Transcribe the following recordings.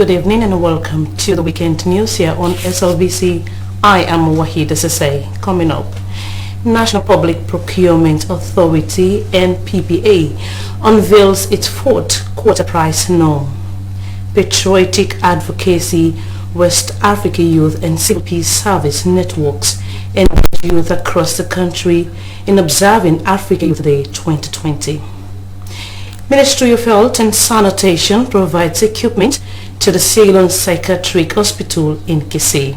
Good evening and welcome to the weekend news here on SLBC. I am Wahid Sese. Coming up, National Public Procurement Authority (NPPA) unveils its fourth quarter price norm. Patriotic Advocacy, West Africa Youth and Civil Peace Service networks engage youth across the country in observing Africa Youth Day 2020. Ministry of Health and Sanitation provides equipment to the Ceylon Psychiatric Hospital in Kisii.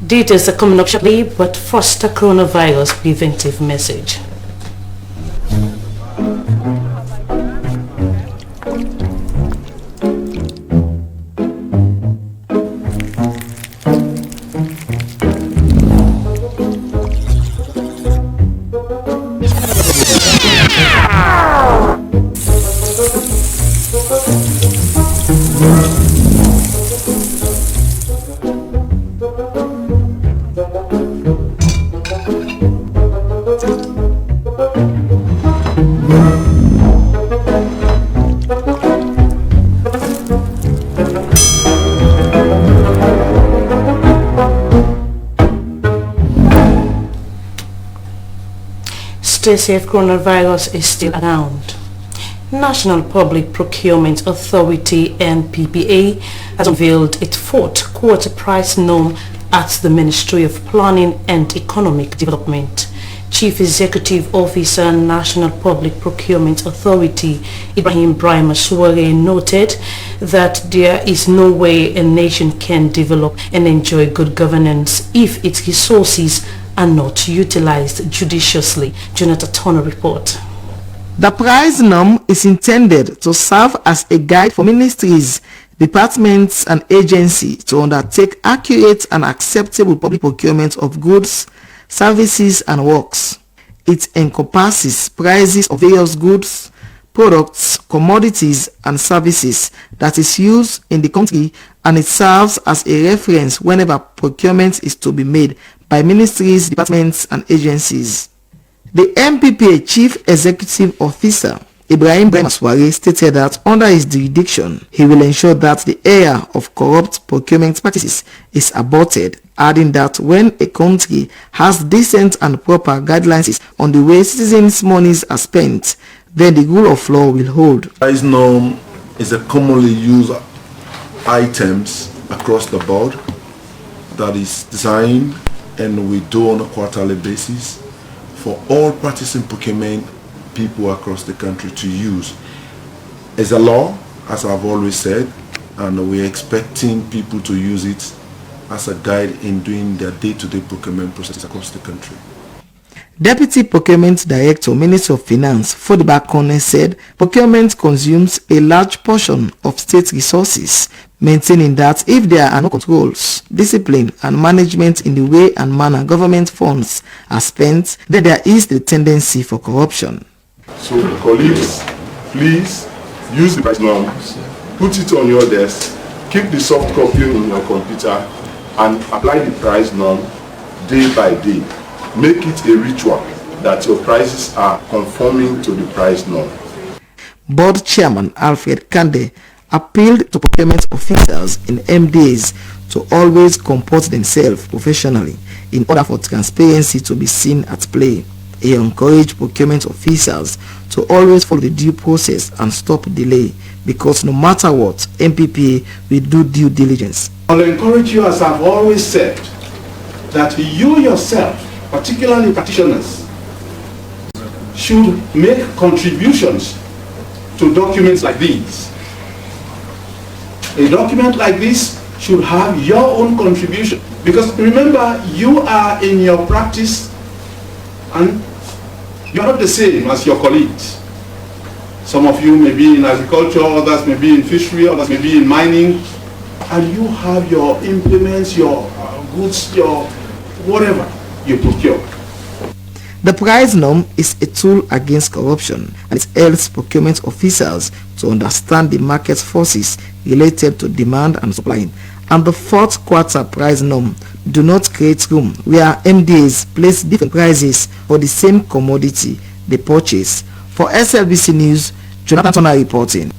Details are coming up shortly, but first a coronavirus preventive message. Stay safe, coronavirus is still around. National Public Procurement Authority (NPPA) has unveiled its fourth quarter price norm at the Ministry of Planning and Economic Development. Chief Executive Officer, National Public Procurement Authority, Ibrahim Suware, noted that there is no way a nation can develop and enjoy good governance if its resources are not utilized judiciously. Jonathan Turner report. The price norm is intended to serve as a guide for ministries, departments and agencies to undertake accurate and acceptable public procurement of goods, services and works. It encompasses prices of various goods, products, commodities and services that is used in the country, and it serves as a reference whenever procurement is to be made by ministries, departments and agencies. The NPPA Chief Executive Officer, Ibrahim Suware, stated that under his jurisdiction, he will ensure that the era of corrupt procurement practices is aborted, adding that when a country has decent and proper guidelines on the way citizens' monies are spent, then the rule of law will hold. Price norm is a commonly used items across the board that is designed and we do on a quarterly basis for all practicing procurement people across the country to use. It's a law, as I've always said, and we're expecting people to use it as a guide in doing their day-to-day procurement processes across the country. Deputy Procurement Director, Minister of Finance, Fodiba Kone, said procurement consumes a large portion of state resources, maintaining that if there are no controls, discipline and management in the way and manner government funds are spent, then there is the tendency for corruption. So colleagues, please use the price norm, put it on your desk, keep the soft copy in your computer and apply the price norm day by day. Make it a ritual that your prices are conforming to the price norm. Board Chairman Alfred Kande appealed to procurement officials in MDAs to always comport themselves professionally in order for transparency to be seen at play. He encouraged procurement officials to always follow the due process and stop delay, because no matter what, NPPA will do due diligence. I will encourage you, as I've always said, that you yourself, particularly practitioners, should make contributions to documents like these. A document like this should have your own contribution, because remember, you are in your practice and you're not the same as your colleagues. Some of you may be in agriculture, others may be in fishery, others may be in mining, and you have your implements, your goods, your whatever you procure. The price norm is a tool against corruption, and it helps procurement officials to understand the market forces related to demand and supply. And the fourth quarter price norm do not create room where MDAs place different prices for the same commodity they purchase. For SLBC News, Jonathan Turner reporting.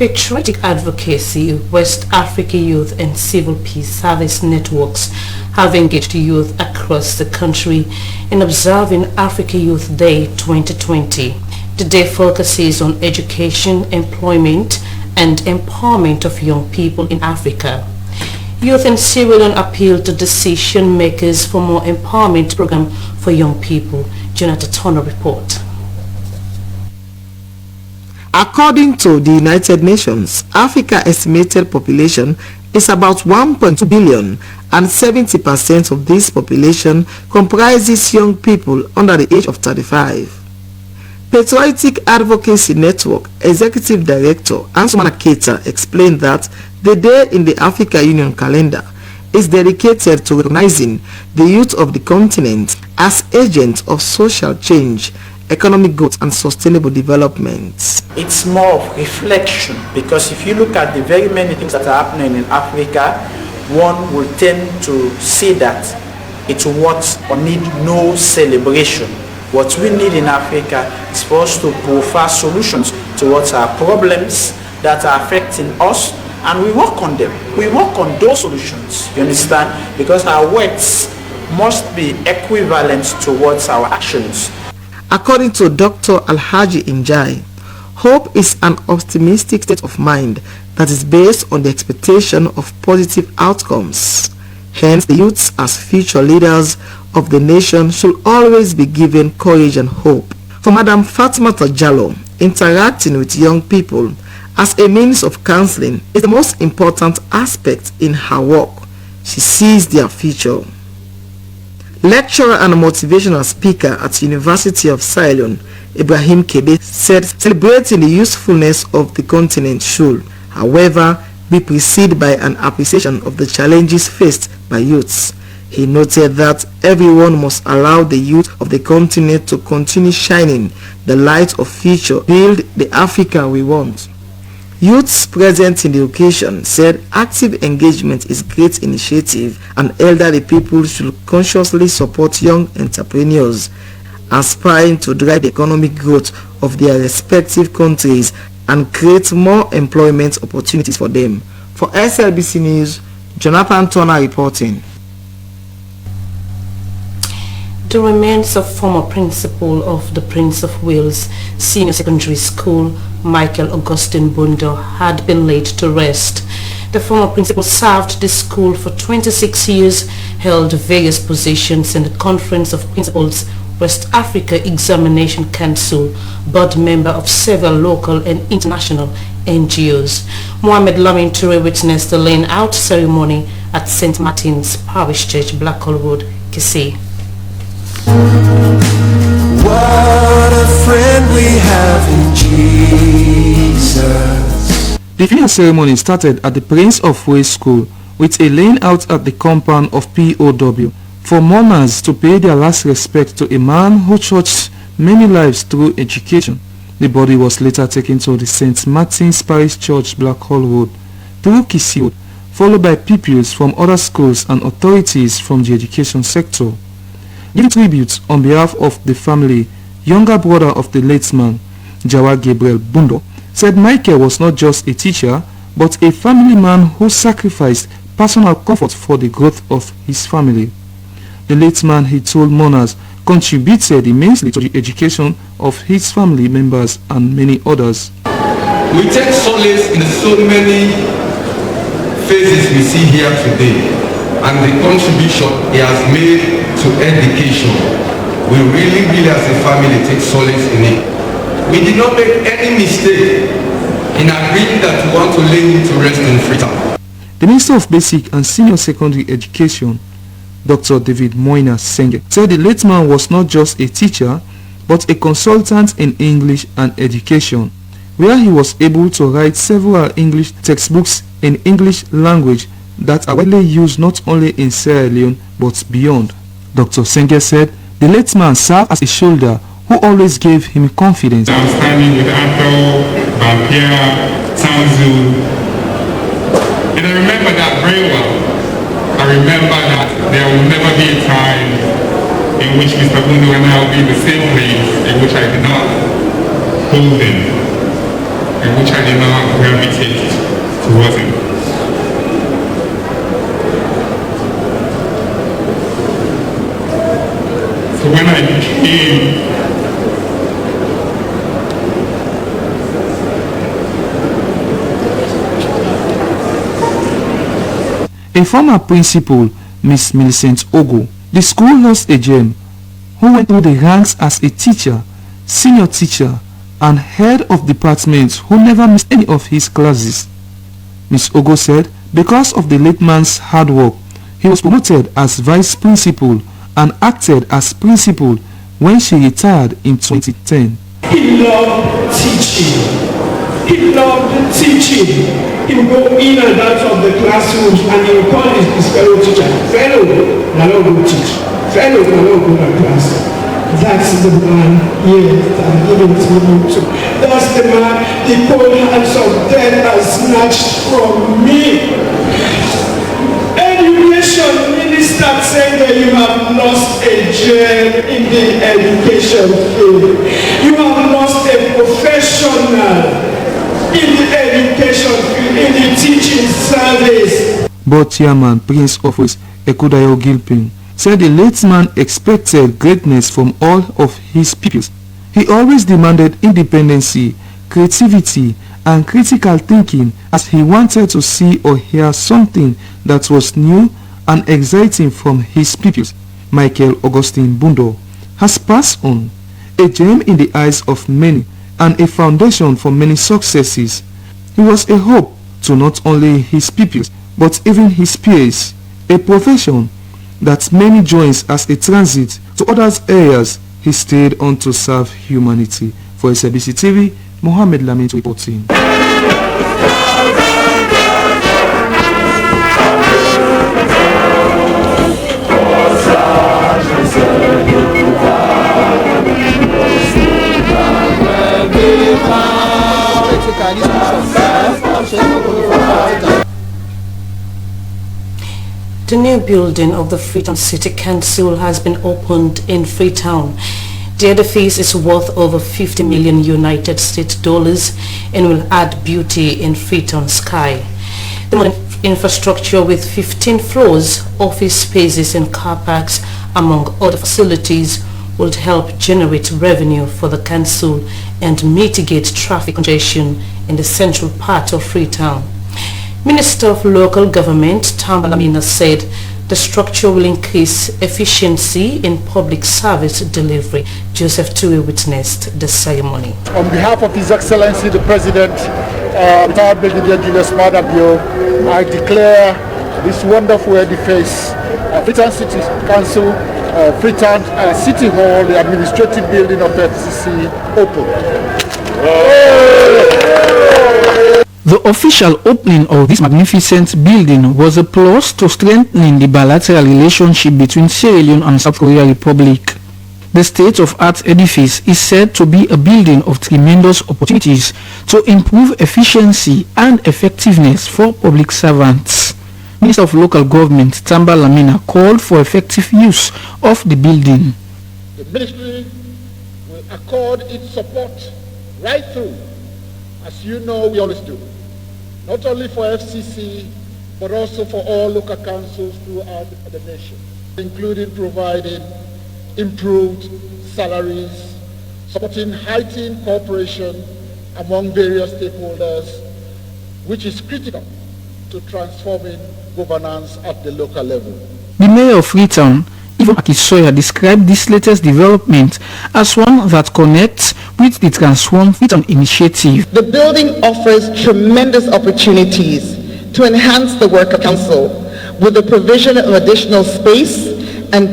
Patriotic Advocacy, West Africa Youth and Civil Peace Service Networks have engaged youth across the country in observing Africa Youth Day 2020. The day focuses on education, employment, and empowerment of young people in Africa. Youth in Sierra Leone appeal to decision makers for more empowerment program for young people. Jonathan Turner report. According to the United Nations, Africa's estimated population is about 1.2 billion, and 70% of this population comprises young people under the age of 35. Patriotic Advocacy Network Executive Director Ansumana Keita explained that the day in the Africa Union calendar is dedicated to recognizing the youth of the continent as agents of social change, economic growth and sustainable development. It's more of reflection, because if you look at the very many things that are happening in Africa, one will tend to see that it's what or need no celebration. What we need in Africa is for us to provide solutions towards our problems that are affecting us, and we work on them. We work on those solutions, you understand? Because our words must be equivalent towards our actions. According to Dr. Alhaji Njai, hope is an optimistic state of mind that is based on the expectation of positive outcomes. Hence, the youths as future leaders of the nation should always be given courage and hope. For Madam Fatimata Jallo, interacting with young people as a means of counseling is the most important aspect in her work. She sees their future. Lecturer and motivational speaker at University of Sierra Leone, Ibrahim Kebe, said celebrating the usefulness of the continent should, however, be preceded by an appreciation of the challenges faced by youths. He noted that everyone must allow the youth of the continent to continue shining the light of future, build the Africa we want. Youths present in the occasion said active engagement is a great initiative and elderly people should consciously support young entrepreneurs aspiring to drive the economic growth of their respective countries and create more employment opportunities for them. For SLBC News, Jonathan Turner reporting. The remains of former principal of the Prince of Wales Senior Secondary School, Michael Augustine Bundo, had been laid to rest. The former principal served the school for 26 years, held various positions in the Conference of Principals, West Africa Examination Council, board member of several local and international NGOs. Mohamed Lamin Toure witnessed the laying out ceremony at St. Martin's Parish Church, Blackhall Road, Kisii. What a friend we have in Jesus. The funeral ceremony started at the Prince of Wales School with a laying out at the compound of POW for mourners to pay their last respect to a man who touched many lives through education. The body was later taken to the St. Martin's Parish Church, Blackhall Road, through Kisii Road, followed by pupils from other schools and authorities from the education sector. Giving tribute on behalf of the family, younger brother of the late man, Jawa Gabriel Bundo, said Michael was not just a teacher, but a family man who sacrificed personal comfort for the growth of his family. The late man, he told mourners, contributed immensely to the education of his family members and many others. We take solace in so many faces we see here today, and the contribution he has made to education. We really as a family take solace in it. We did not make any mistake in agreeing that we want to lay him to rest in Freetown. The Minister of Basic and Senior Secondary Education, Dr. David Moina Senge, said the late man was not just a teacher, but a consultant in English and education, where he was able to write several English textbooks in English language that are widely used not only in Sierra Leone but beyond. Dr. Senge said the late man served as a shoulder who always gave him confidence. I'm standing with Anto, Bampia, Tanzu, and I remember that very well. I remember that there will never be a time in which Mr. Bundo and I will be in the same place in which I did not hold him. and which I did not gravitate towards it. So when I became a former principal, Miss Millicent Ogo, the school lost a gem who went through the ranks as a teacher, senior teacher, and head of departments who never missed any of his classes. Miss Ogo said because of the late man's hard work, he was promoted as vice principal and acted as principal when she retired in 2010. He loved teaching. He loved teaching. He would go in and out of the classrooms and he would call his fellow teacher, fellow, now go teach. Fellow, now go to class. That's the man, yes, I'm giving to you too. That's the man the cold hands of death has snatched from me. Education minister said that you have lost a gem in the education field. You have lost a professional in the education field, in the teaching service. Board chairman Prince of West Ekudayo Gilpin said the late man expected greatness from all of his pupils. He always demanded independency, creativity, and critical thinking as he wanted to see or hear something that was new and exciting from his pupils. Michael Augustine Bundo has passed on, a gem in the eyes of many and a foundation for many successes. He was a hope to not only his pupils but even his peers, a profession that many joins as a transit to other areas. He stayed on to serve humanity. For SLBC TV, Mohammed Lamin reporting. The new building of the Freetown City Council has been opened in Freetown. The edifice is worth over 50 million United States dollars and will add beauty in Freetown sky. The modern infrastructure with 15 floors, office spaces and car parks, among other facilities, would help generate revenue for the council and mitigate traffic congestion in the central part of Freetown. Minister of Local Government Tamba Lamina said the structure will increase efficiency in public service delivery. Joseph Tui witnessed the ceremony. On behalf of His Excellency the President, retired Brigadier Julius Madabio, I declare this wonderful edifice, Freetown City Council, Freetown City Hall, the administrative building of FCC, open. The official opening of this magnificent building was a plus to strengthening the bilateral relationship between Sierra Leone and South Korea Republic. The state-of-art edifice is said to be a building of tremendous opportunities to improve efficiency and effectiveness for public servants. Minister of Local Government Tamba Lamina called for effective use of the building. The ministry will accord its support right through, as you know we always do, not only for FCC, but also for all local councils throughout the nation, including providing improved salaries, supporting heightened cooperation among various stakeholders, which is critical to transforming governance at the local level. The mayor of Freetown, Ivan Akisoya, described this latest development as one that connects with the Transform Freetown initiative. The building offers tremendous opportunities to enhance the work of council with the provision of additional space and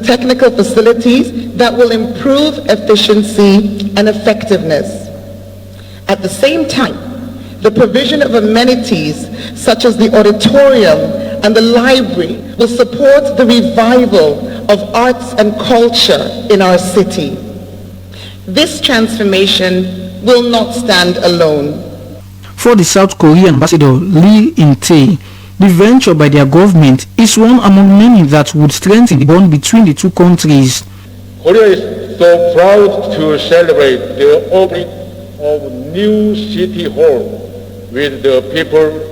technical facilities that will improve efficiency and effectiveness. At the same time, the provision of amenities such as the auditorium and the library will support the revival of arts and culture in our city. This transformation will not stand alone. For the South Korean ambassador Lee In-tae, the venture by their government is one among many that would strengthen the bond between the two countries. Korea is so proud to celebrate the opening of new City Hall with the people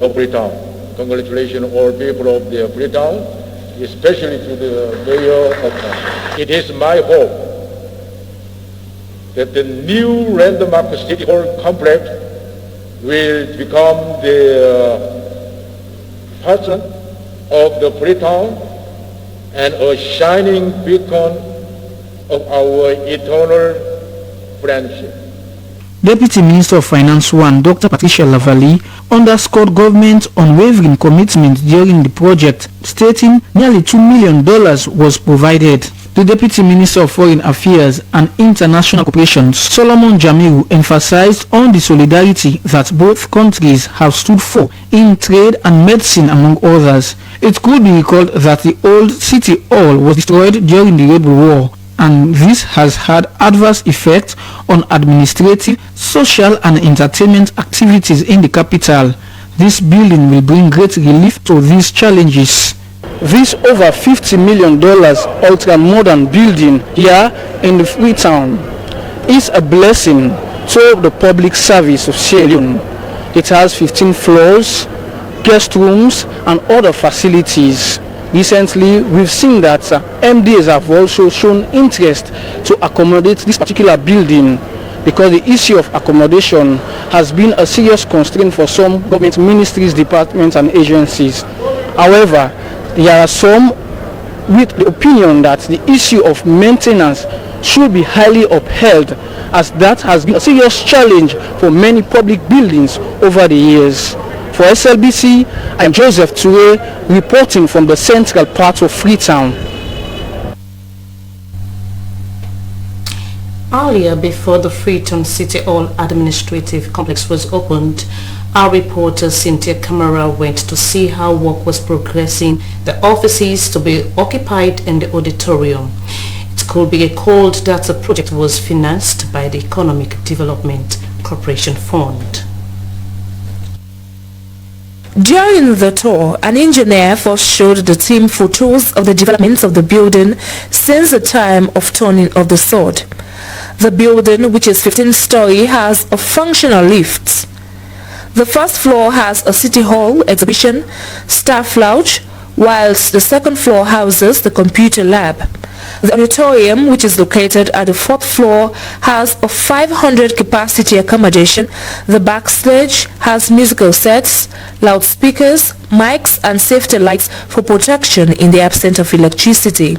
of Freetown. Congratulations all people of the Freetown, especially to the mayor of town. It is my hope that the new landmark City Hall complex will become the patron of the Freetown and a shining beacon of our eternal friendship. Deputy Minister of Finance 1, Dr. Patricia Lavalley, underscored government's unwavering commitment during the project, stating nearly $2 million was provided. The Deputy Minister of Foreign Affairs and International Cooperation, Solomon Jamiru, emphasized on the solidarity that both countries have stood for in trade and medicine, among others. It could be recalled that the old City Hall was destroyed during the Rebel War, and this has had adverse effects on administrative, social and entertainment activities in the capital. This building will bring great relief to these challenges. This over $50 million ultra-modern building here in the Freetown is a blessing to the public service of Sierra Leone. It has 15 floors, guest rooms and other facilities. Recently, we've seen that MDs have also shown interest to accommodate this particular building because the issue of accommodation has been a serious constraint for some government ministries, departments and agencies. However, there are some with the opinion that the issue of maintenance should be highly upheld, as that has been a serious challenge for many public buildings over the years. For SLBC, I am Joseph Toure, reporting from the central part of Freetown. Earlier, before the Freetown City Hall Administrative Complex was opened, our reporter Cynthia Camara went to see how work was progressing, the offices to be occupied in the auditorium. It could be recalled that the project was financed by the Economic Development Corporation Fund. During the tour, an engineer first showed the team photos of the developments of the building since the time of turning of the sword. The building, which is 15-story, has a functional lift. The first floor has a city hall, exhibition, staff lounge, whilst the second floor houses the computer lab. The auditorium, which is located at the fourth floor, has a 500 capacity accommodation. The backstage has musical sets, loudspeakers, mics and safety lights for protection in the absence of electricity.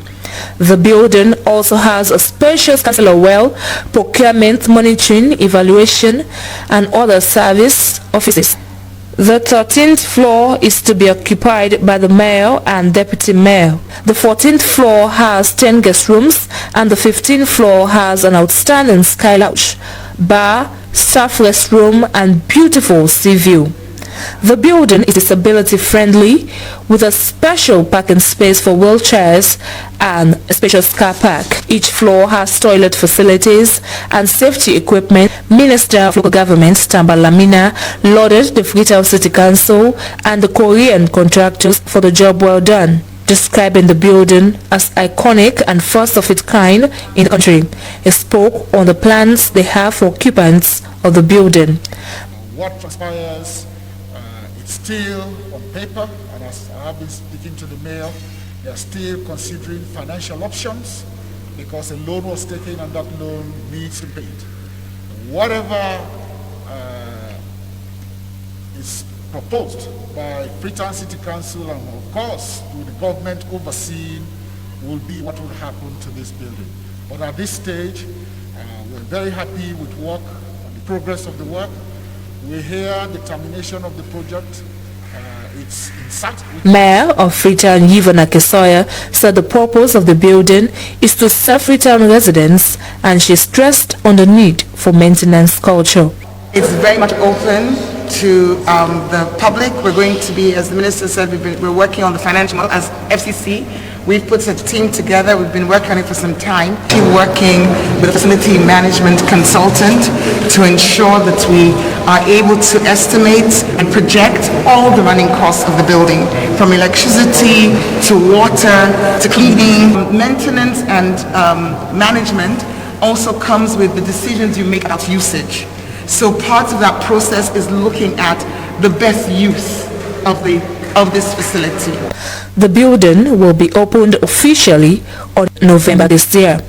The building also has a spacious councillor well, procurement, monitoring, evaluation and other service offices. The 13th floor is to be occupied by the mayor and deputy mayor. The 14th floor has 10 guest rooms and the 15th floor has an outstanding sky lounge, bar, staff restroom and beautiful sea view. The building is disability friendly with a special parking space for wheelchairs and a spacious car park. Each floor has toilet facilities and safety equipment. Minister of Local Government Tamba Lamina lauded the Freetown City Council and the Korean contractors for the job well done, describing the building as iconic and first of its kind in the country. He spoke on the plans they have for occupants of the building. What transpires still on paper, and as I have been speaking to the mayor, they are still considering financial options because a loan was taken and that loan needs to be paid. Whatever is proposed by Freetown City Council and of course with the government overseeing will be what will happen to this building. But at this stage, we're very happy with work and the progress of the work. We hear the termination of the project. It's in sight. Mayor of Freetown, Yvonne Akesoya, said the purpose of the building is to serve Freetown residents, and she stressed on the need for maintenance culture. It's very much open to the public. We're going to be, as the minister said, we're working on the financial as FCC. We've put a team together. We've been working on it for some time. We're working with a facility management consultant to ensure that we are able to estimate and project all the running costs of the building, from electricity to water to cleaning. Maintenance and management also comes with the decisions you make about usage. So part of that process is looking at the best use of this facility. The building will be opened officially on November this year.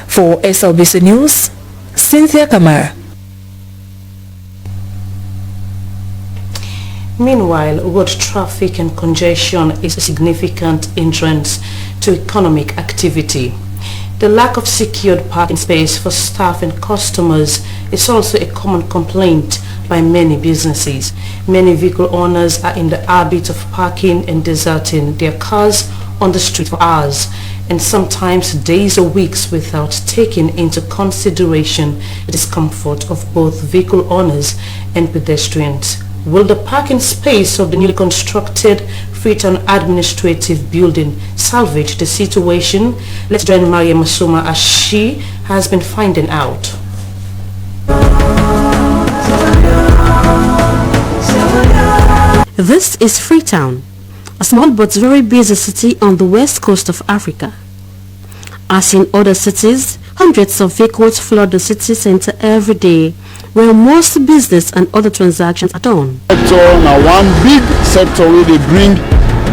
For SLBC News, Cynthia Kamara. Meanwhile, road traffic and congestion is a significant hindrance to economic activity. The lack of secured parking space for staff and customers is also a common complaint by many businesses. Many vehicle owners are in the habit of parking and deserting their cars on the street for hours and sometimes days or weeks without taking into consideration the discomfort of both vehicle owners and pedestrians. Will the parking space of the newly constructed Freetown Administrative Building salvage the situation? Let's join Maria Masuma as she has been finding out. This is Freetown, a small but very busy city on the west coast of Africa. As in other cities, hundreds of vehicles flood the city center every day, where most business and other transactions are done. Now one big sector where they bring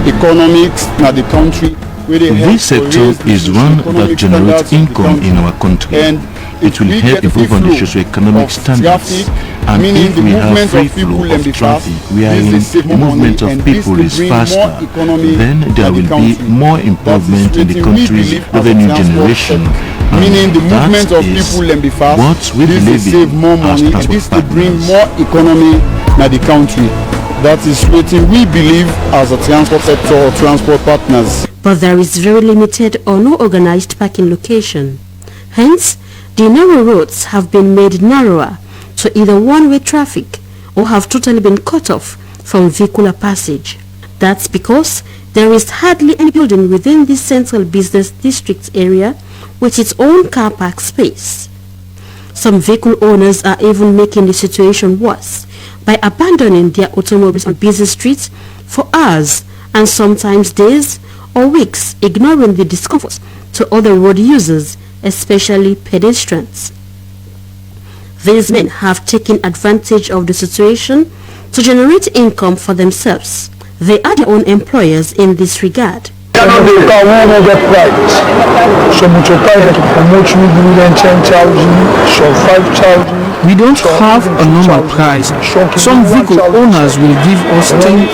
economics in the country. This sector is one that generates income in our country. And it will help improve on the socio-economic standards. And if we have free flow of traffic, wherein the movement of people is faster, then there will be more improvement in the country's revenue generation. Meaning the movement of people and be fast. What we believe save more money and this to bring more economy in the country. That is what we believe as a transport sector or transport partners. But there is very limited or no organized parking location. Hence, the narrow roads have been made narrower to either one-way traffic or have totally been cut off from vehicular passage. That's because there is hardly any building within this central business district area with its own car park space. Some vehicle owners are even making the situation worse by abandoning their automobiles on busy streets for hours and sometimes days or weeks, ignoring the discomforts to other road users, especially pedestrians. These men have taken advantage of the situation to generate income for themselves. They are their own employers in this regard. We don't have a normal price. Some vehicle owners will give us 10,000,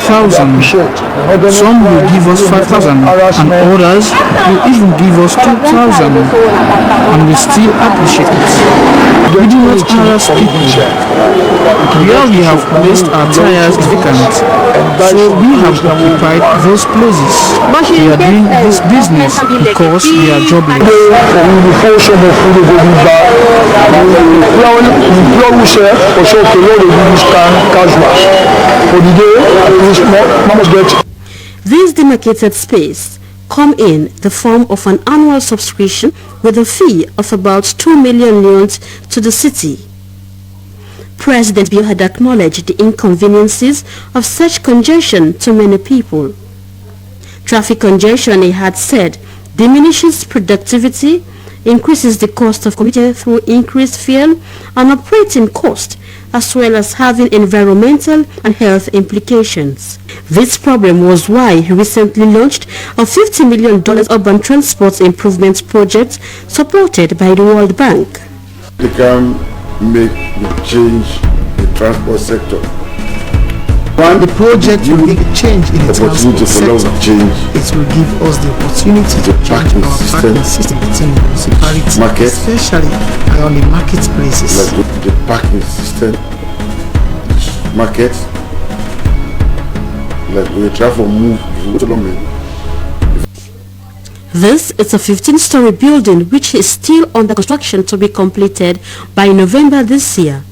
some will give us 5,000, and others will even give us 2,000, and we still appreciate it. We do not harass people. Where we have placed our tires is vacant, so we have occupied those places. We are doing this business because we are jobless. This demarcated space come in the form of an annual subscription with a fee of about 2 million leones to the city. President Bill had acknowledged the inconveniences of such congestion to many people. Traffic congestion, he had said, diminishes productivity, increases the cost of commuting through increased fuel and operating cost, as well as having environmental and health implications. This problem was why he recently launched a $50 million urban transport improvement project supported by the World Bank. They can make the change in the transport sector. The project will make a change in the transport sector. It will give us the opportunity to change our parking system within municipalities, especially around the marketplaces. Like the parking system, market, like we travel move. This is a 15-story building which is still under construction to be completed by November this year.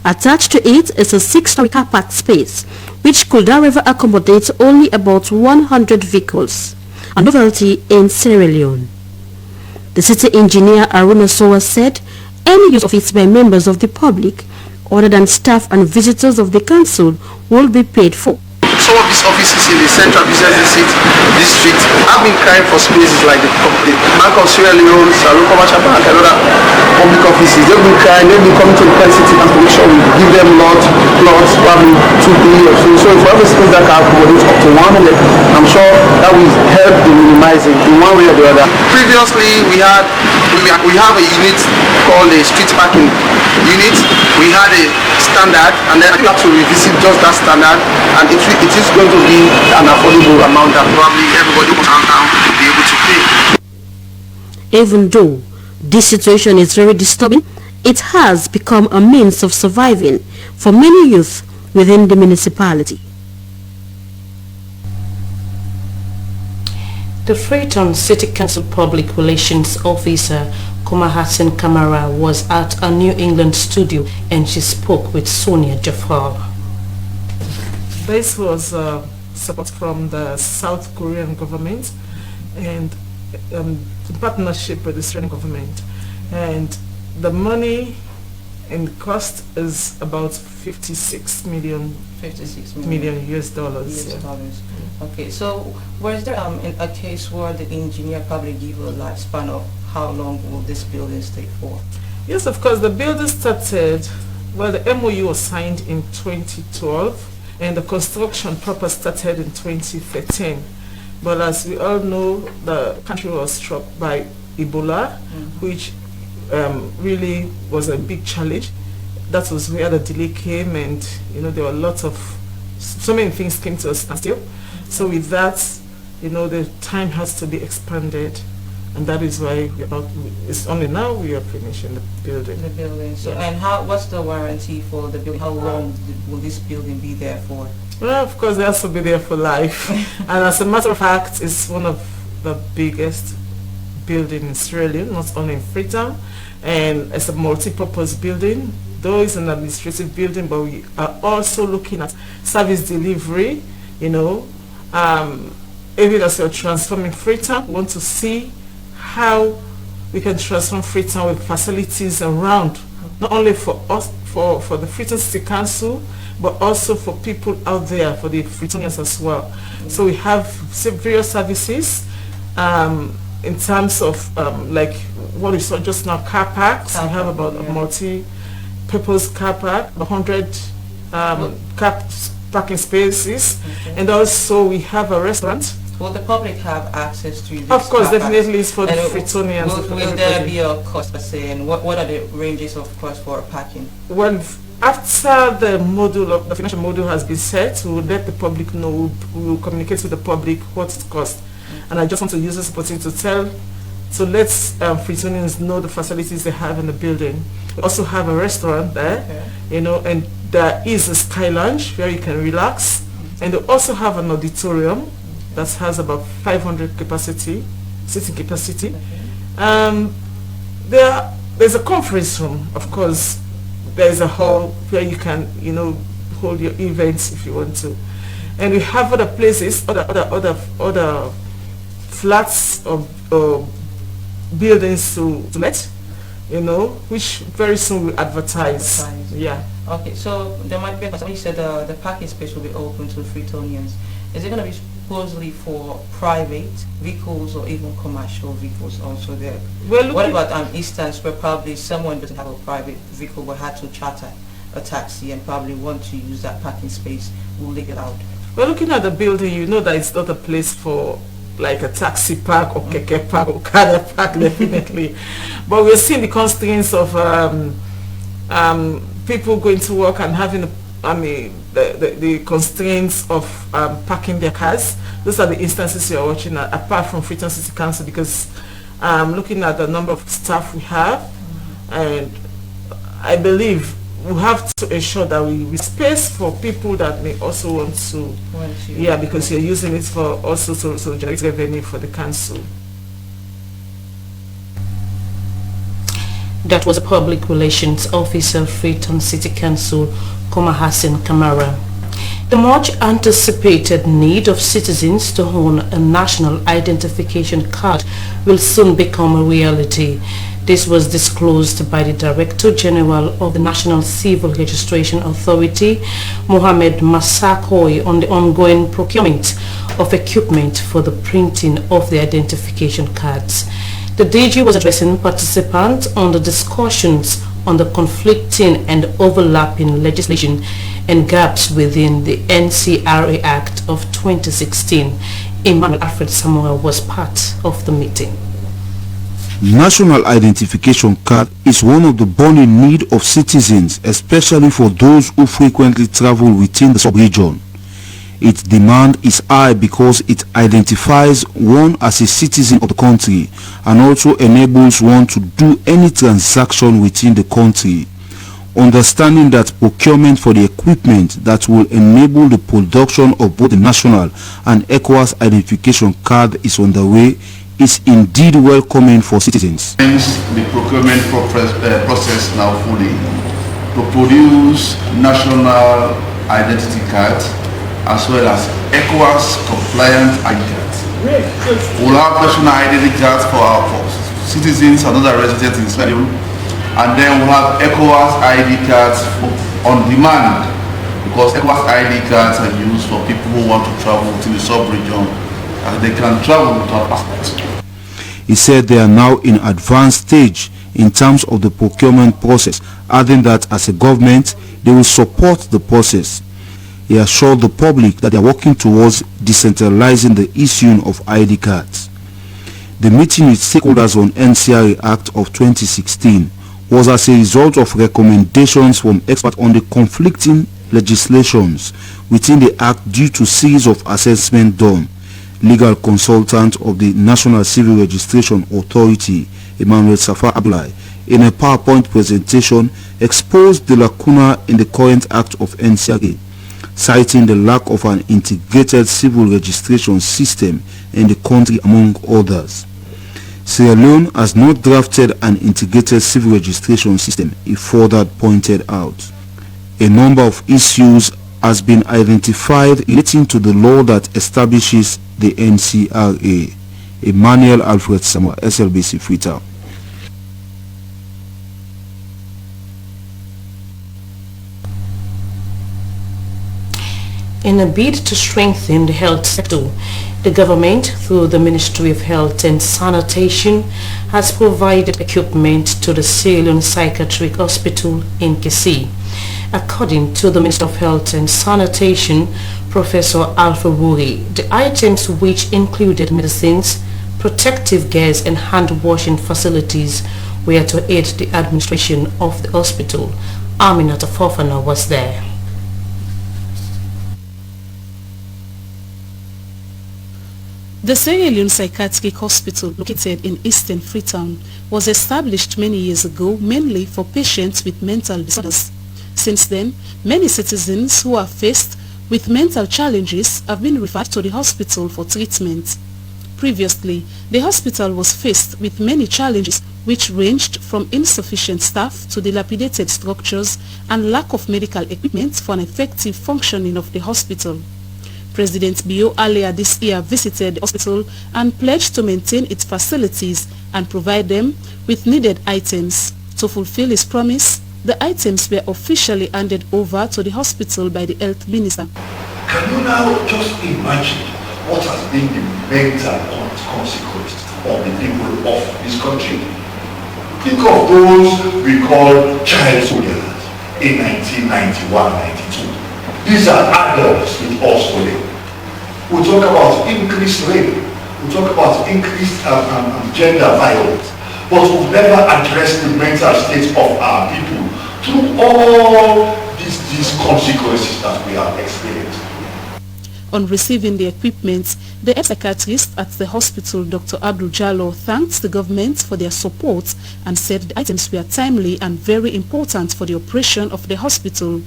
Attached to it is a 6-story car park space, which could however accommodate only about 100 vehicles, a novelty in Sierra Leone. The city engineer Aruna Sowa said any use of it by members of the public, other than staff and visitors of the council, will be paid for. Some of these offices FCC, the Central Business District, have been crying for spaces like the Bank of Sierra Leone, Salon Commercial Bank, and other public offices. They've been crying, they've been coming to the city and to make sure we give them plots, probably 2 or so. So if we have a space that can accommodate up to 100, I'm sure that will help in minimizing in one way or the other. Previously, we have a unit called a street parking unit. We had a standard, and then we have to revisit just that standard, and it is going to be an affordable amount that probably everybody will be able to pay. Even though this situation is very disturbing, it has become a means of surviving for many youth within the municipality. The Freetown City Council Public Relations Officer Kumahasin Kamara was at a New England studio and she spoke with Sonia Jafar. This was support from the South Korean government and in partnership with the Australian government, and the money in cost is about 56 million US dollars. Okay, so was there a case where the engineer probably give a lifespan of how long will this building stay for? Yes, of course. The building started, well, the MOU was signed in 2012 and the construction proper started in 2013. But as we all know, the country was struck by Ebola, which really was a big challenge. That was where the delay came, and there were lots of, so many things came to us still. So with that, the time has to be expanded, and that is why it's only now we are finishing the building. So, and what's the warranty for the building? How long will this building be there for? Well, of course, it has to be there for life. And as a matter of fact, it's one of the biggest buildings in Australia, not only in Freetown, and it's a multi-purpose building. Though it's an administrative building, but we are also looking at service delivery. Even as you're transforming Freetown, we want to see how we can transform Freetown with facilities around, not only for us, for the Freetown City Council, but also for people out there, for the Freetonians as well. So we have various services in terms of like what we saw just now, car parks. We have about a multi-purpose car park, 100 parking spaces, and also we have a restaurant. Will the public have access to this? Of course, definitely it's for the Freetonians. Will there be a cost per se, and what are the ranges of cost for parking? Well, after the financial module has been set, we will let the public know, we will communicate with the public what it costs. And I just want to use this opportunity to let Freetonians know the facilities they have in the building. We also have a restaurant there, and there is a sky lounge where you can relax. And they also have an auditorium that has about 500 seating capacity. There's a conference room, of course. There's a hall where you can, hold your events if you want to. And we have other places, other flats or buildings to let, which very soon will advertise. Yeah. Okay, so there might be, somebody said the parking space will be open to Freetonians. Is it going to be supposedly for private vehicles or even commercial vehicles also there? What about instance where probably someone doesn't have a private vehicle but had to charter a taxi and probably want to use that parking space? Will they get out? Well, looking at the building, you know that it's not a place for like a taxi park or keke park or car park, definitely. But we're seeing the constraints of people going to work and having the constraints of parking their cars. Those are the instances you're watching apart from Freetown City Council, because looking at the number of staff we have, and I believe we have to ensure that we space for people that may also want to, because you're using it for also to generate revenue for the council. That was a Public Relations Officer, Freetown City Council, Kumahasin Kamara. The much anticipated need of citizens to own a national identification card will soon become a reality. This was disclosed by the Director General of the National Civil Registration Authority, Mohamed Massakoy, on the ongoing procurement of equipment for the printing of the identification cards. The DG was addressing participants on the discussions on the conflicting and overlapping legislation and gaps within the NCRA Act of 2016. Emmanuel Alfred Samuel was part of the meeting. National identification card is one of the burning need of citizens, especially for those who frequently travel within the sub-region. Its demand is high because it identifies one as a citizen of the country and also enables one to do any transaction within the country. Understanding that procurement for the equipment that will enable the production of both the national and ECOWAS identification card is underway is indeed welcoming for citizens. The procurement process now fully to produce national identity cards as well as ECOWAS compliant ID cards. We'll have national identity cards for our citizens and other residents in Sierra Leone, and then we'll have ECOWAS ID cards on demand, because ECOWAS ID cards are used for people who want to travel to the sub-region and they can travel without passports. He said they are now in advanced stage in terms of the procurement process, adding that as a government they will support the process. He assured the public that they are working towards decentralizing the issuing of ID cards. The meeting with stakeholders on NCRA Act of 2016 was as a result of recommendations from experts on the conflicting legislations within the Act due to series of assessments done. Legal consultant of the National Civil Registration Authority, Emmanuel Safa Ablai, in a PowerPoint presentation exposed the lacuna in the current Act of NCRA, citing the lack of an integrated civil registration system in the country among others. Sierra Leone has not drafted an integrated civil registration system, he further pointed out. A number of issues has been identified relating to the law that establishes the NCRA. Emmanuel Alfred Samuel, SLBC Freetown. In a bid to strengthen the health sector, the government, through the Ministry of Health and Sanitation, has provided equipment to the Sierra Leone Psychiatric Hospital in Kisii. According to the Minister of Health and Sanitation, Professor Alpha Wuri, the items, which included medicines, protective gears and hand-washing facilities, were to aid the administration of the hospital. Aminata Fofana was there. The Sierra Leone Psychiatric Hospital, located in eastern Freetown, was established many years ago mainly for patients with mental disorders. Since then, many citizens who are faced with mental challenges have been referred to the hospital for treatment. Previously, the hospital was faced with many challenges which ranged from insufficient staff to dilapidated structures and lack of medical equipment for an effective functioning of the hospital. President Bio earlier this year visited the hospital and pledged to maintain its facilities and provide them with needed items. To fulfill his promise, the items were officially handed over to the hospital by the health minister. Can you now just imagine what has been the mental consequence of the people of this country? Think of those we call child soldiers in 1991-92. These are adults with us today. We talk about increased rape, we talk about increased gender violence, but we've never addressed the mental state of our people through all these consequences that we have experienced. On receiving the equipment, the head psychiatrist at the hospital, Dr. Abdul Jallo, thanked the government for their support and said the items were timely and very important for the operation of the hospital.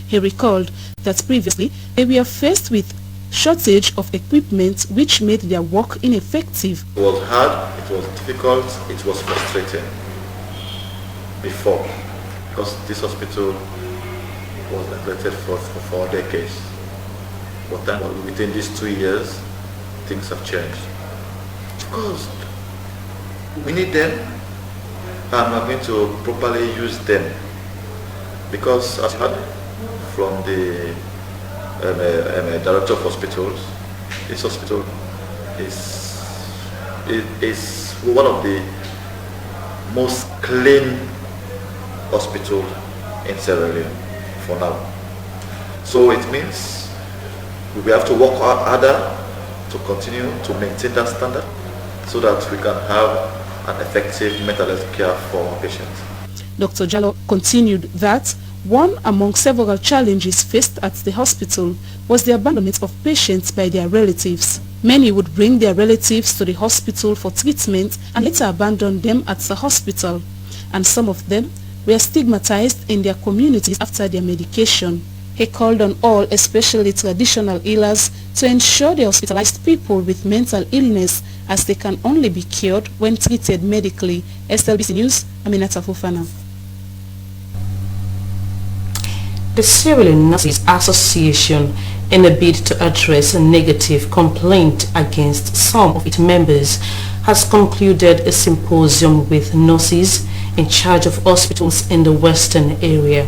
He recalled that previously they were faced with shortage of equipment which made their work ineffective. It was hard, it was difficult, it was frustrating before, because this hospital was neglected for 4 decades. But then within these 2 years, things have changed. Of course, we need them. and we're going to properly use them. Because as you heard from the director of hospitals, this hospital is one of the most clean hospital in Sierra Leone for now. So it means we have to work harder to continue to maintain that standard so that we can have an effective mental health care for our patients. Dr. Jallo continued that one among several challenges faced at the hospital was the abandonment of patients by their relatives. Many would bring their relatives to the hospital for treatment and later abandon them at the hospital, and some of them were stigmatized in their communities after their medication. He called on all, especially traditional healers, to ensure the hospitalized people with mental illness as they can only be cured when treated medically. SLBC News, Aminata Fofana. The Sierra Leone Nurses Association, in a bid to address a negative complaint against some of its members, has concluded a symposium with nurses in charge of hospitals in the western area.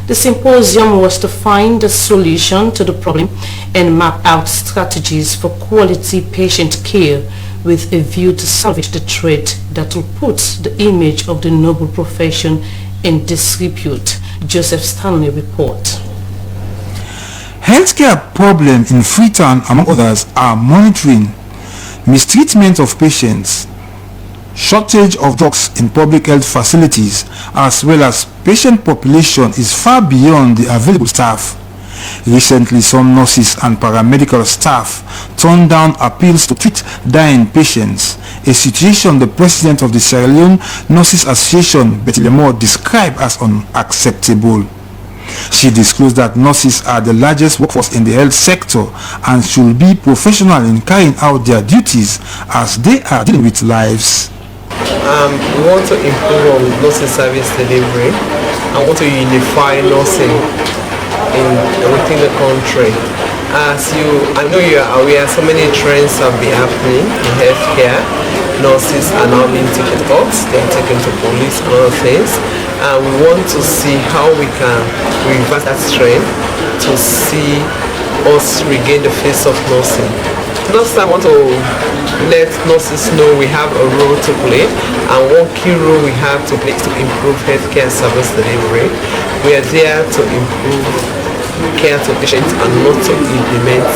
The symposium was to find a solution to the problem and map out strategies for quality patient care with a view to salvage the threat that will put the image of the noble profession in disrepute. Joseph Stanley report. Healthcare problems in Freetown, among others, are monitoring, mistreatment of patients, shortage of drugs in public health facilities, as well as patient population is far beyond the available staff. Recently, some nurses and paramedical staff turned down appeals to treat dying patients, a situation the president of the Sierra Leone Nurses Association, Betty Lemore, described as unacceptable. She disclosed that nurses are the largest workforce in the health sector and should be professional in carrying out their duties as they are dealing with lives. We want to improve on nursing service delivery and want to unify nursing within the country. I know you are aware, so many trends have been happening in healthcare. Nurses are now being taken to courts, they are taken to police and other things. And we want to see how we can reverse that trend to see us regain the face of nursing. Next, I want to let nurses know we have a role to play, and one key role we have to play is to improve healthcare service delivery. We are there to improve care to patients and not to implement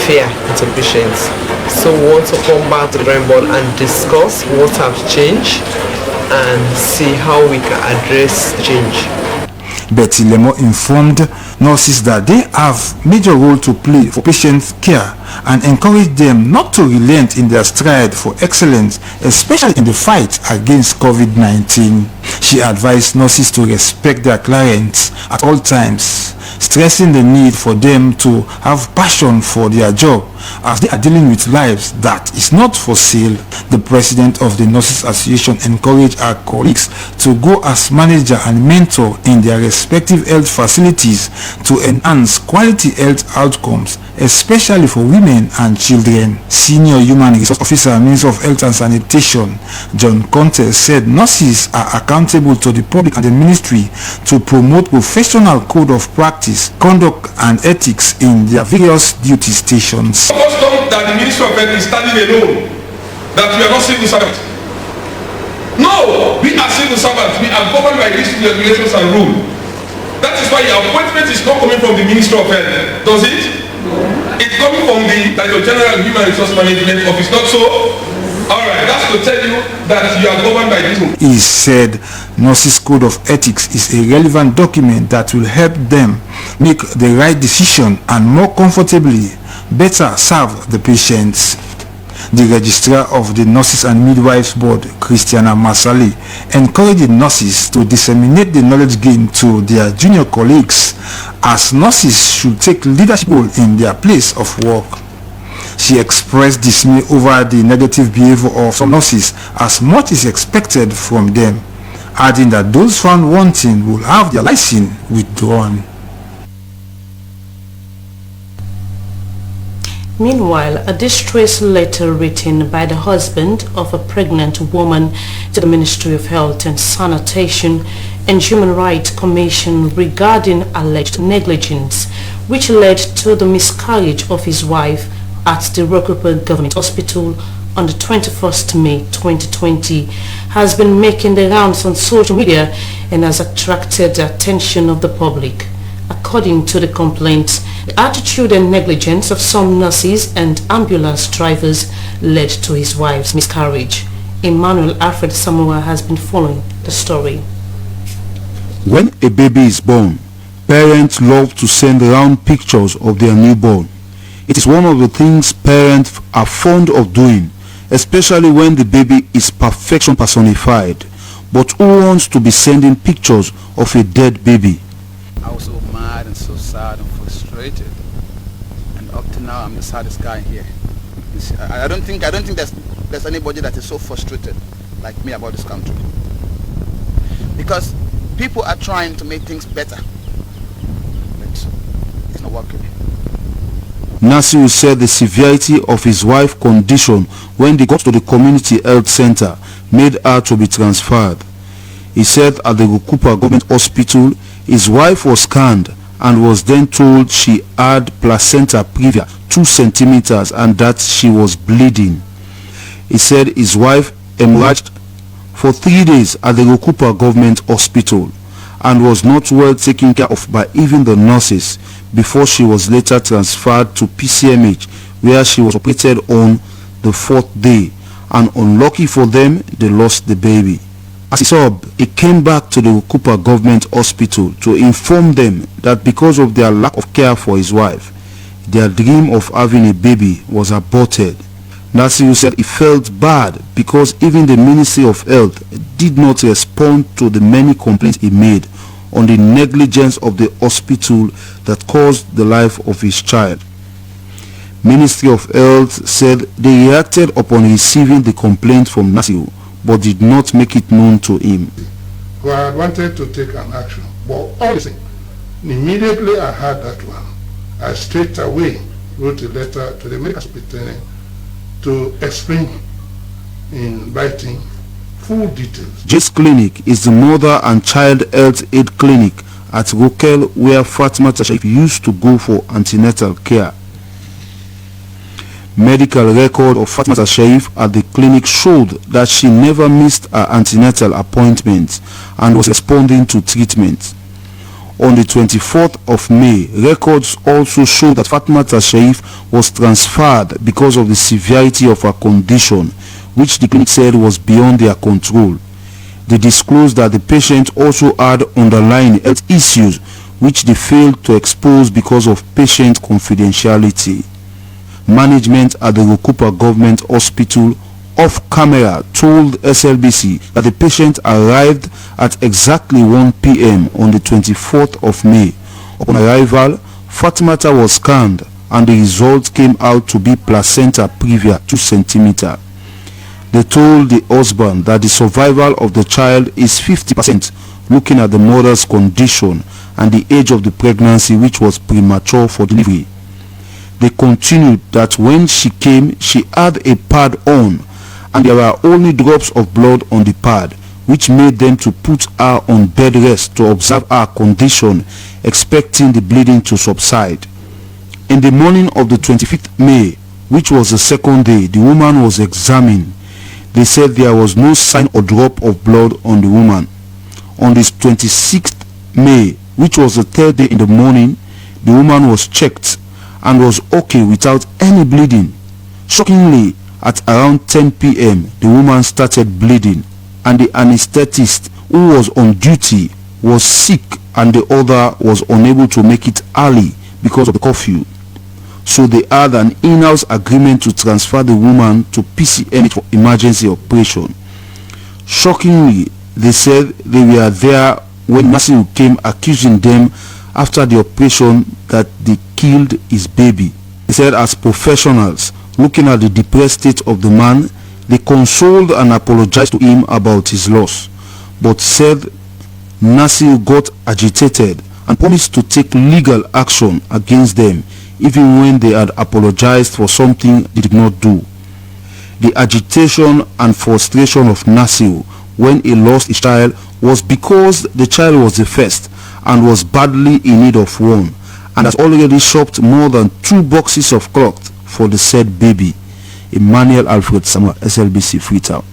fear into patients. So we want to come back to the drawing board and discuss what have changed and see how we can address change. Betty Lemore informed nurses that they have major role to play for patient care and encouraged them not to relent in their stride for excellence, especially in the fight against COVID-19. She advised nurses to respect their clients at all times, stressing the need for them to have passion for their job as they are dealing with lives that is not for sale. The president of the Nurses Association encouraged our colleagues to go as manager and mentor in their respective health facilities to enhance quality health outcomes, especially for women and children. Senior Human Resource Officer, Minister of Health and Sanitation, John Conte, said nurses are accountable to the public and the ministry to promote professional code of practice, conduct and ethics in their various duty stations. Custom that the Ministry of Health is standing alone, that we are not civil servants. No, we are civil servants. We are governed by these regulations and rules. That is why your appointment is not coming from the Ministry of Health, does it? It's coming from the General Human Resource Management Office, not so? Alright, that's to tell you that you are governed by this rule. He said Nurses Code of Ethics is a relevant document that will help them make the right decision and more comfortably better serve the patients. The registrar of the Nurses and Midwives Board, Christiana Masali, encouraged nurses to disseminate the knowledge gained to their junior colleagues, as nurses should take leadership role in their place of work. She expressed dismay over the negative behavior of some nurses, as much is expected from them, adding that those found wanting will have their license withdrawn. Meanwhile, a distress letter written by the husband of a pregnant woman to the Ministry of Health and Sanitation and Human Rights Commission regarding alleged negligence, which led to the miscarriage of his wife at the Rokupa Government Hospital on the 21st May 2020, has been making the rounds on social media and has attracted the attention of the public. According to the complaints, the attitude and negligence of some nurses and ambulance drivers led to his wife's miscarriage. Emmanuel Alfred Samoa has been following the story. When a baby is born, parents love to send around pictures of their newborn. It is one of the things parents are fond of doing, especially when the baby is perfection personified. But who wants to be sending pictures of a dead baby? I was so mad and so sad and frustrated, and up to now I'm the saddest guy here. I don't think there's anybody that is so frustrated like me about this country, because people are trying to make things better, but it's not working. Nasiru said the severity of his wife's condition when they got to the community health center made her to be transferred. He said at the Rukupa Government Hospital, his wife was scanned and was then told she had placenta previa 2 centimeters and that she was bleeding. He said his wife hemorrhaged for 3 days at the Rukupa Government Hospital and was not well taken care of by even the nurses before she was later transferred to PCMH, where she was operated on the 4th day, and unlucky for them, they lost the baby. As he sobbed, he came back to the Rukupa Government Hospital to inform them that because of their lack of care for his wife, their dream of having a baby was aborted. Nasiru said he felt bad because even the Ministry of Health did not respond to the many complaints he made on the negligence of the hospital that caused the life of his child. Ministry of Health said they reacted upon receiving the complaint from Nasiru, but did not make it known to him. Who had wanted to take an action, but honestly, immediately I heard that one, I straight away wrote a letter to the medical superintendent to explain in writing full details. This clinic is the mother and child health aid clinic at Rokel, where Fatima Tashaif used to go for antenatal care. Medical record of Fatima Tashaif at the clinic showed that she never missed her antenatal appointments and was responding to treatment. On the 24th of May, records also showed that Fatima Tashaif was transferred because of the severity of her condition, which the clinic said was beyond their control. They disclosed that the patient also had underlying health issues which they failed to expose because of patient confidentiality. Management at the Rukupa Government Hospital off camera told SLBC that the patient arrived at exactly 1 p.m. on the 24th of May. Upon arrival, Fatimata was scanned and the result came out to be placenta previa 2 centimeters. They told the husband that the survival of the child is 50%, looking at the mother's condition and the age of the pregnancy, which was premature for delivery. They continued that when she came, she had a pad on and there were only drops of blood on the pad, which made them to put her on bed rest to observe her condition, expecting the bleeding to subside. In the morning of the 25th May, which was the second day, the woman was examined. They said there was no sign or drop of blood on the woman. On this 26th May, which was the third day in the morning, the woman was checked and was okay without any bleeding. Shockingly, at around 10 p.m., the woman started bleeding and the anesthetist who was on duty was sick and the other was unable to make it early because of the curfew. So they had an in-house agreement to transfer the woman to PCMH for emergency operation. Shockingly, they said they were there when Nasiru came accusing them after the operation that they killed his baby. They said as professionals, looking at the depressed state of the man, they consoled and apologized to him about his loss, but said Nasiru got agitated and promised to take legal action against them even when they had apologized for something they did not do. The agitation and frustration of Nasir when he lost his child was because the child was the first and was badly in need of one, and has already shopped more than 2 boxes of cloth for the said baby. Emmanuel Alfred Samuel, SLBC Freetown.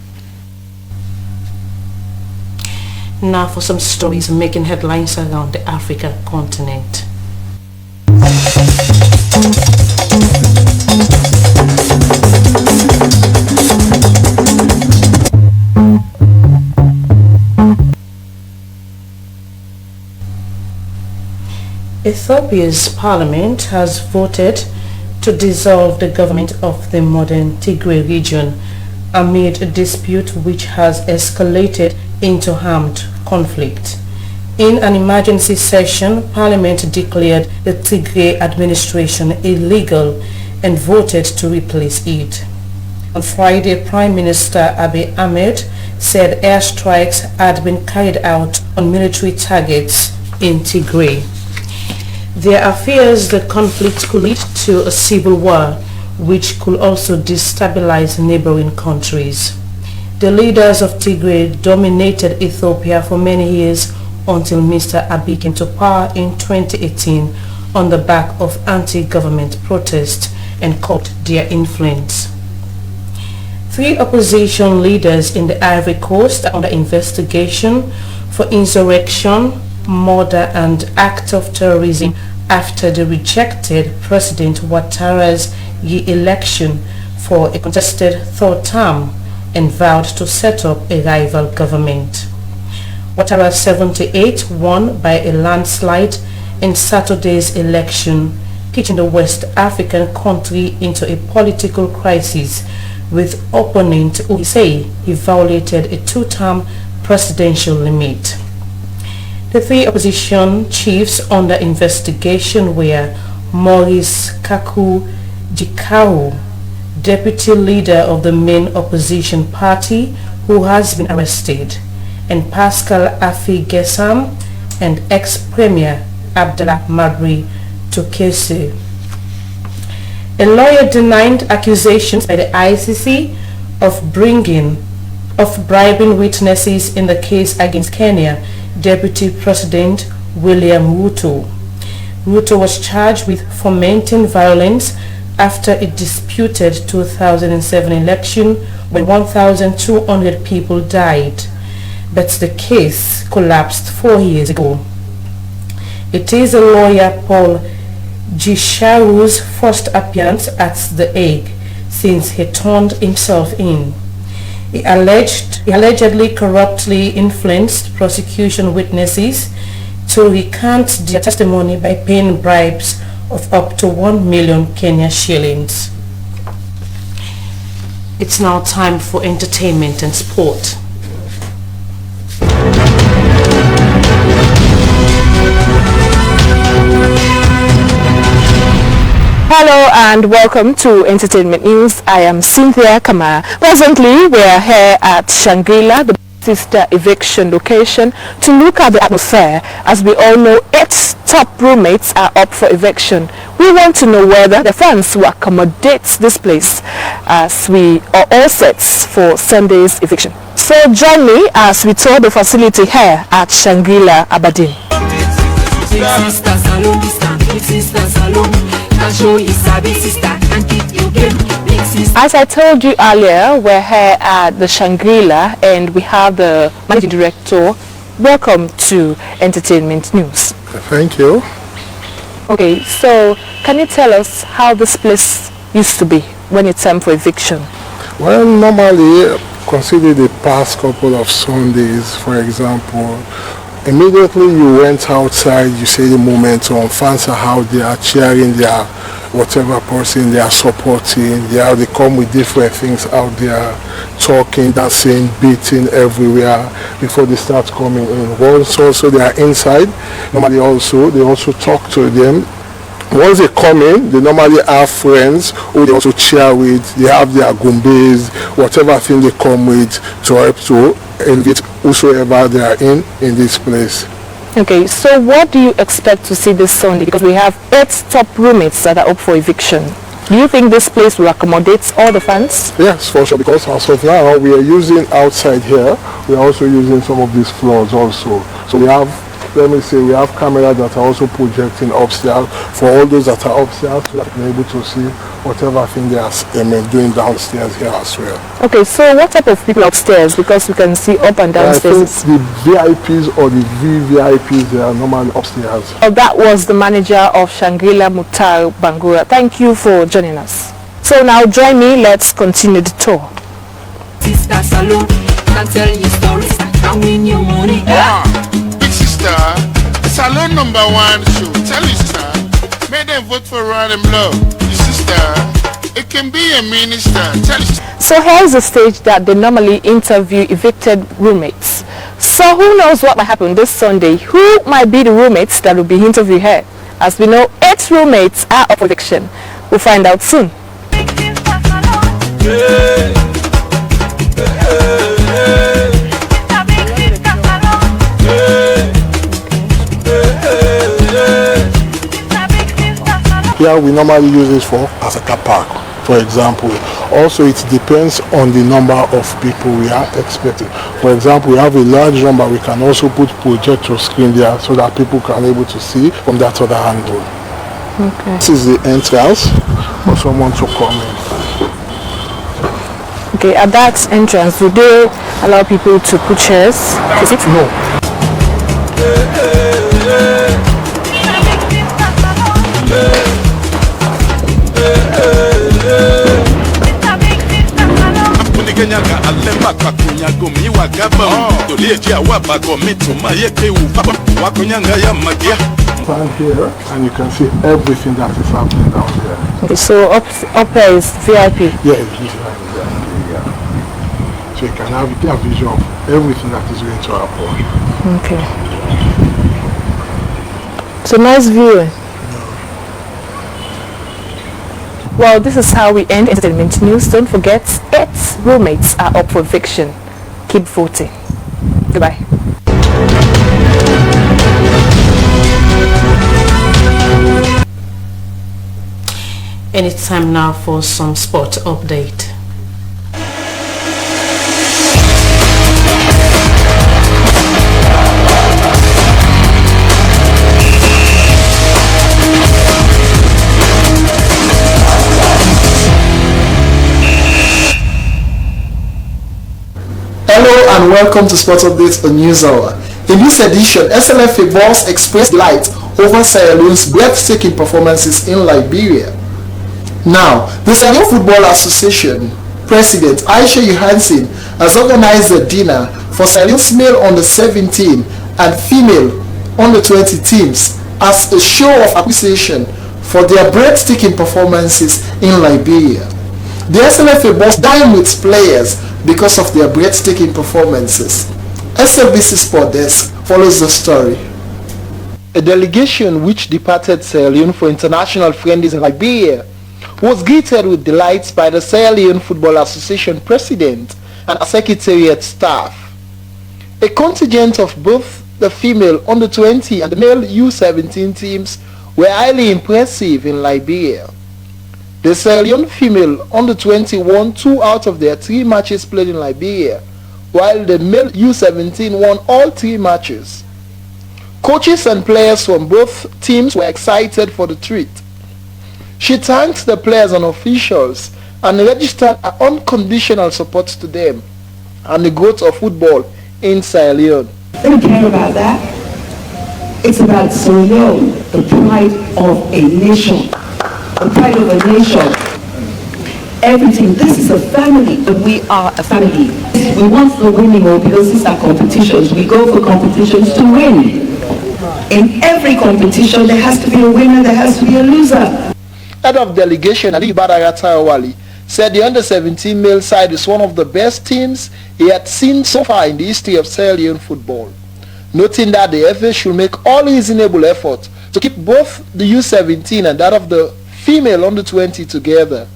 Now for some stories making headlines around the African continent. Ethiopia's parliament has voted to dissolve the government of the modern Tigray region amid a dispute which has escalated into armed conflict. In an emergency session, Parliament declared the Tigray administration illegal and voted to replace it. On Friday, Prime Minister Abiy Ahmed said airstrikes had been carried out on military targets in Tigray. There are fears the conflict could lead to a civil war, which could also destabilize neighboring countries. The leaders of Tigray dominated Ethiopia for many years until Mr. Abiy came to power in 2018 on the back of anti-government protests and curbed their influence. 3 opposition leaders in the Ivory Coast are under investigation for insurrection, murder and act of terrorism after they rejected President Ouattara's re-election for a contested 3rd term and vowed to set up a rival government. Ouattara 78 won by a landslide in Saturday's election, pitching the West African country into a political crisis with opponents who say he violated a 2-term presidential limit. The 3 opposition chiefs under investigation were Maurice Kaku Jikau, deputy leader of the main opposition party, who has been arrested, and Pascal Afi Gessam and ex-premier Abdallah Mabri Tokese. A lawyer denied accusations by the ICC of bribing witnesses in the case against Kenya Deputy President William Ruto. Ruto was charged with fomenting violence after a disputed 2007 election when 1,200 people died, but the case collapsed 4 years ago. It is a lawyer Paul Gisharu's first appearance at The Hague since he turned himself in. He allegedly corruptly influenced prosecution witnesses to recant their testimony by paying bribes of up to 1 million Kenya shillings. It's now time for entertainment and sport. Hello and welcome to Entertainment News. I am Cynthia Kamara. Presently, we are here at Shangri-La, the sister eviction location, to look at the atmosphere. As we all know, 8 top roommates are up for eviction. We want to know whether the funds will accommodate this place, as we are all set for Sunday's eviction. So join me as we tour the facility here at Shangri-La, Aberdeen. As I told you earlier, we're here at the Shangri-La and we have the managing director. Welcome to Entertainment News. Thank you. Okay, so can you tell us how this place used to be when it's time for eviction? Well, normally, consider the past couple of Sundays, for example. Immediately you went outside, you see the momentum, fans are out there cheering their whatever person they are supporting. They come with different things out there, talking, dancing, beating everywhere before they start coming in. Once also they are inside, normally they also talk to them. Once they come in, they normally have friends who they also cheer with. They have their gumbes, whatever thing they come with to help to elevate whosoever they are in this place. Okay, so what do you expect to see this Sunday? Because we have 8 top roommates that are up for eviction. Do you think this place will accommodate all the fans? Yes, for sure, because as of now, we are using outside here. We are also using some of these floors also. So we have, let me say, we have cameras that are also projecting upstairs for all those that are upstairs, so that they're able to see whatever thing they are doing downstairs here as well. Okay, so what type of people upstairs? Because we can see up and downstairs. I think the VIPs or the VVIPs, they are normally upstairs. Oh, that was the manager of Shangri-La, Mutar Bangura. Thank you for joining us. So now join me, let's continue the tour. Sister Salon, can tell you stories and win your money. Big sister, Salon #1 show. Tell you, sister, make them vote for Random Love. Your sister, it can be a minister. Tell you, So here's the stage that they normally interview evicted roommates. So who knows what might happen this Sunday? Who might be the roommates that will be interviewed here? As we know, 8 roommates are up for eviction. We'll find out soon. Here we normally use this for as a car park, for example. Also, it depends on the number of people we are expecting. For example, we have a large number, we can also put projector screen there so that people can able to see from that other angle. Okay. This is the entrance for someone to come in. Okay, at that entrance, do they allow people to put chairs to sit? No. Stand here and you can see everything that is happening down there. Okay, so up here is VIP? Yeah, it's VIP, yeah. So you can have a vision of everything that is going to happen. Okay. It's a nice view. Well, this is how we end entertainment news. Don't forget, 8 roommates are up for eviction. Keep voting. Goodbye. And it's time now for some sport update. Hello and welcome to Sports Updates on News Hour. In this edition, SLFA Boss expressed light over Sierra Leone's breathtaking performances in Liberia. Now, the Sierra Leone Football Association President Aisha Johansson has organized a dinner for Sierra Leone's male under-17 and female under-20 teams as a show of appreciation for their breathtaking performances in Liberia. The SLFA Boss dined with players because of their breathtaking performances. SLBC Sport Desk follows the story. A delegation which departed Sierra Leone for international friendlies in Liberia was greeted with delight by the Sierra Leone Football Association President and a Secretariat staff. A contingent of both the female under-20 and the male U17 teams were highly impressive in Liberia. The Sierra Leone female under-20 won 2 out of their 3 matches played in Liberia, while the male U17 won all 3 matches. Coaches and players from both teams were excited for the treat. She thanked the players and officials and registered her unconditional support to them and the growth of football in Sierra Leone. They don't care about that. It's about Sierra Leone, the pride of a nation. The pride of a nation. Everything. This is a family. We are a family. We want the winning all because these are competitions. We go for competitions to win. In every competition, there has to be a winner, there has to be a loser. Head of delegation Ali Badara said the under-17 male side is one of the best teams he had seen so far in the history of Sierra Leone football, noting that the FA should make all reasonable efforts to keep both the U17 and that of the female under-20 together.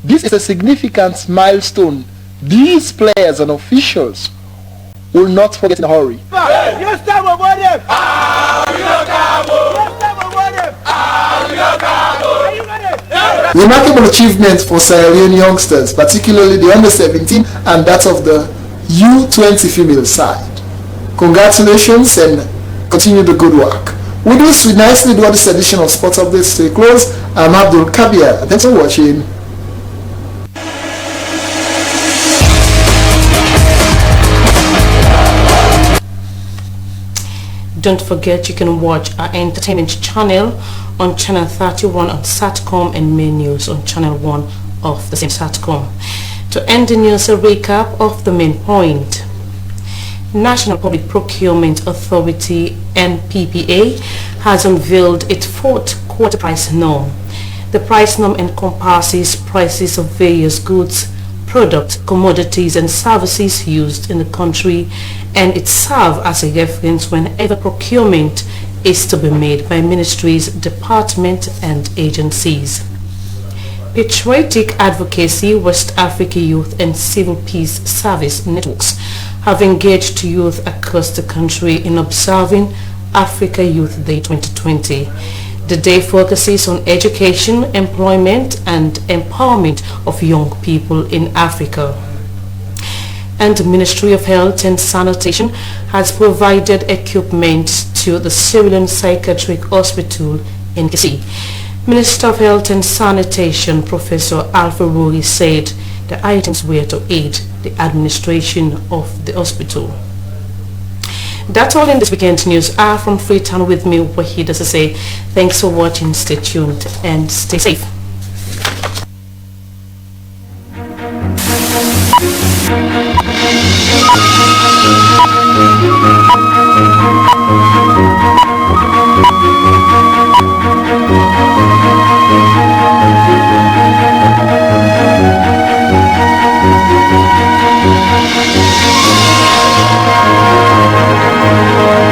This is a significant milestone these players and officials will not forget in a hurry. Remarkable achievement for Sierra Leone youngsters, particularly the under-17 and that of the U20 female side. Congratulations and continue the good work. With this, we nicely draw this edition of Sports Updates to a close. I'm Abdul Kabir. Thanks for watching. Don't forget you can watch our entertainment channel on channel 31 on Satcom and main news on channel 1 of the same Satcom. To end the news, a recap of the main point. National Public Procurement Authority NPPA has unveiled its fourth quarter price norm. The price norm encompasses prices of various goods, products, commodities and services used in the country, and it serves as a reference whenever procurement is to be made by ministries, departments and agencies. Patriotic Advocacy, West Africa Youth and Civil Peace Service networks have engaged youth across the country in observing Africa Youth Day 2020. The day focuses on education, employment and empowerment of young people in Africa. And the Ministry of Health and Sanitation has provided equipment to the Sierra Leone Psychiatric Hospital in Kisii. Minister of Health and Sanitation Professor Alpha Rory said the items were to aid the administration of the hospital. That's all in this weekend news. From Freetown with me, Wahida Sase. Thanks for watching. Stay tuned and stay safe.